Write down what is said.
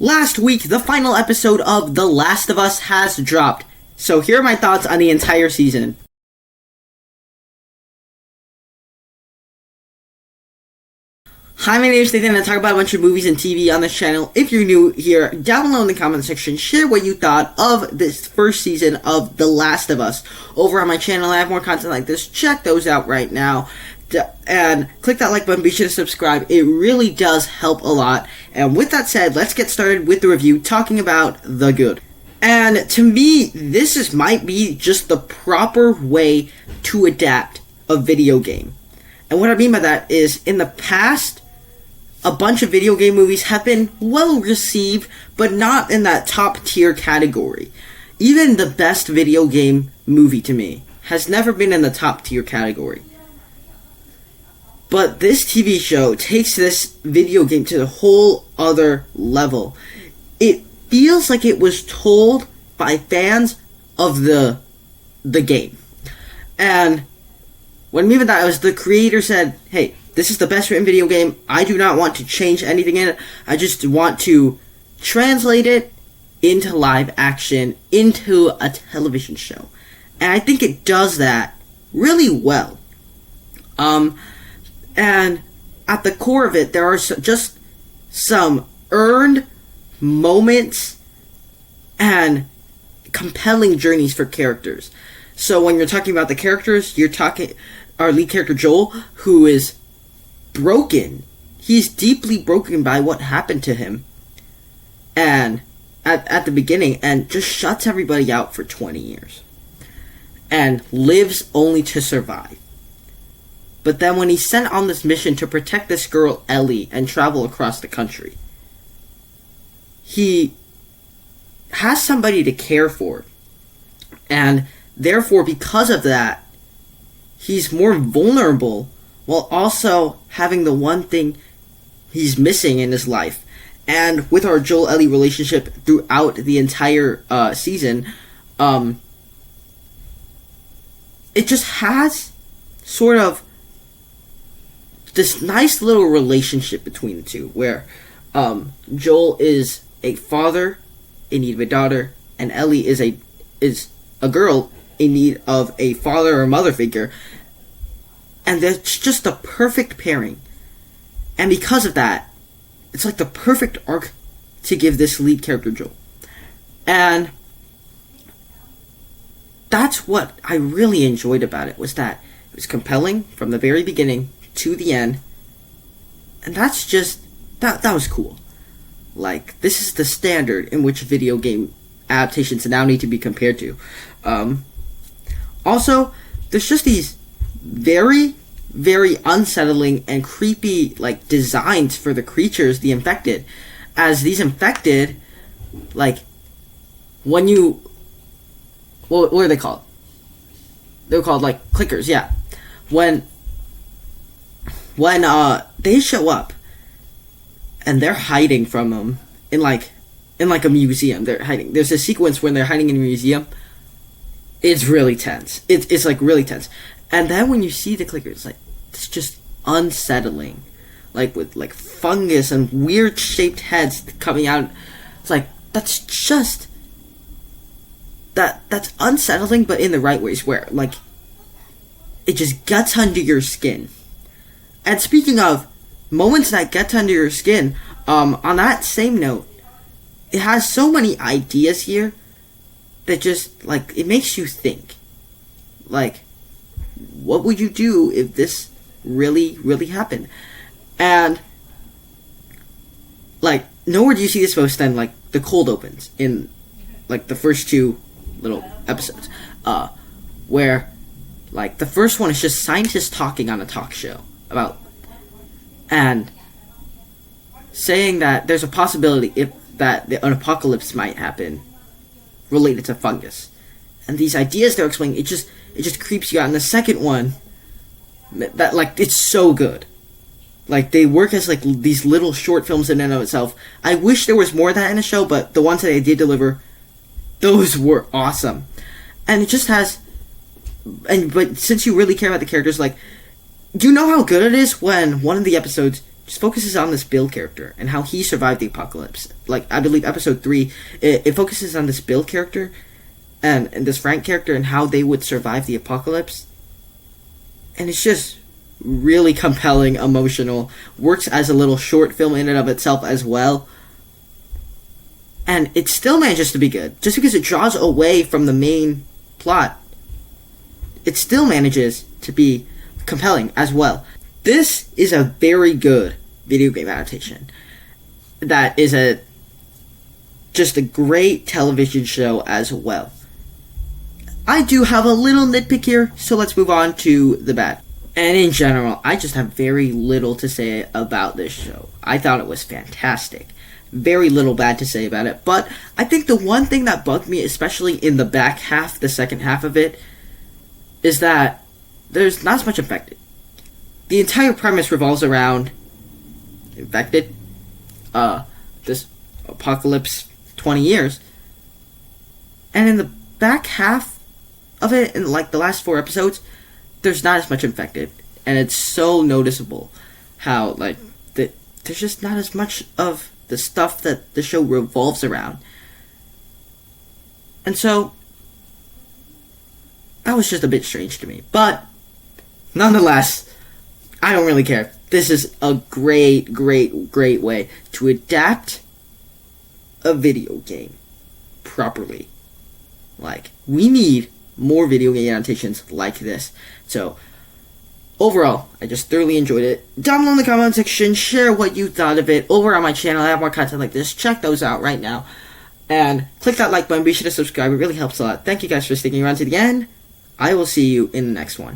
Last week, the final episode of The Last of Us has dropped. So here are my thoughts on the entire season. Hi, my name is Nathan, and I talk about a bunch of movies and TV on this channel. If you're new here, down below in the comment section, share what you thought of this first season of The Last of Us. Over on my channel, I have more content like this. Check those out right now. And click that like button, be sure to subscribe. It really does help a lot. And with that said, let's get started with the review, talking about the good. And to me, might be just the proper way to adapt a video game. And what I mean by that is, in the past, a bunch of video game movies have been well received, but not in that top tier category. Even the best video game movie to me has never been in the top tier category. But this TV show takes this video game to a whole other level. It feels like it was told by fans of the game. And what I mean by that was the creator said, hey, this is the best written video game. I do not want to change anything in it. I just want to translate it into live action, into a television show. And I think it does that really well. And at the core of it, there are just some earned moments and compelling journeys for characters. So when you're talking about the characters, you're talking our lead character Joel, who is broken. He's deeply broken by what happened to him, and at the beginning, and just shuts everybody out for 20 years, and lives only to survive. But then when he's sent on this mission to protect this girl, Ellie, and travel across the country, he has somebody to care for. And therefore, because of that, he's more vulnerable while also having the one thing he's missing in his life. And with our Joel-Ellie relationship throughout the entire season, it just has sort of this nice little relationship between the two, where Joel is a father in need of a daughter, and Ellie is a girl in need of a father or mother figure, and that's just the perfect pairing. And because of that, it's like the perfect arc to give this lead character Joel. And that's what I really enjoyed about it, was that it was compelling from the very beginning to the end, and that's just that was cool. Like, this is the standard in which video game adaptations now need to be compared to. Also, there's just these very, very unsettling and creepy designs for the creatures, the infected. As these infected, when you, what are they called? They're called clickers, yeah. When they show up and they're hiding from them in a museum, they're hiding. There's a sequence when they're hiding in a museum. It's really tense. It's really tense. And then when you see the clickers, it's just unsettling, with fungus and weird shaped heads coming out. It's that's unsettling, but in the right ways, where it just gets under your skin. And speaking of moments that get under your skin, on that same note, it has so many ideas here that just, it makes you think. What would you do if this really, really happened? And, nowhere do you see this most than, the cold opens in, the first two little episodes. Where, the first one is just scientists talking on a talk show about, and saying that there's a possibility that an apocalypse might happen related to fungus, and these ideas they're explaining, it just creeps you out. And the second one, that it's so good, they work as these little short films in and of itself. I wish there was more of that in the show, but the ones that they did deliver, those were awesome. And it just has, but since you really care about the characters, do you know how good it is when one of the episodes just focuses on this Bill character and how he survived the apocalypse. Like, I believe episode 3, it focuses on this Bill character and this Frank character and how they would survive the apocalypse. And it's just really compelling, emotional, works as a little short film in and of itself as well. And it still manages to be good. Just because it draws away from the main plot, it still manages to be compelling as well. This is a very good video game adaptation. That is just a great television show as well. I do have a little nitpick here, so let's move on to the bad. And in general, I just have very little to say about this show. I thought it was fantastic. Very little bad to say about it. But I think the one thing that bugged me, especially in the back half, the second half of it, is that there's not as much infected. The entire premise revolves around infected, this apocalypse 20 years. And in the back half of it, in like the last 4 episodes, there's not as much infected. And it's so noticeable how, like, there's just not as much of the stuff that the show revolves around. And so, that was just a bit strange to me. But, nonetheless, I don't really care. This is a great way to adapt a video game properly. Like, we need more video game adaptations like this. So, overall, I just thoroughly enjoyed it. Down below in the comment section, share what you thought of it. Over on my channel, I have more content like this. Check those out right now. And click that like button. Be sure to subscribe. It really helps a lot. Thank you guys for sticking around to the end. I will see you in the next one.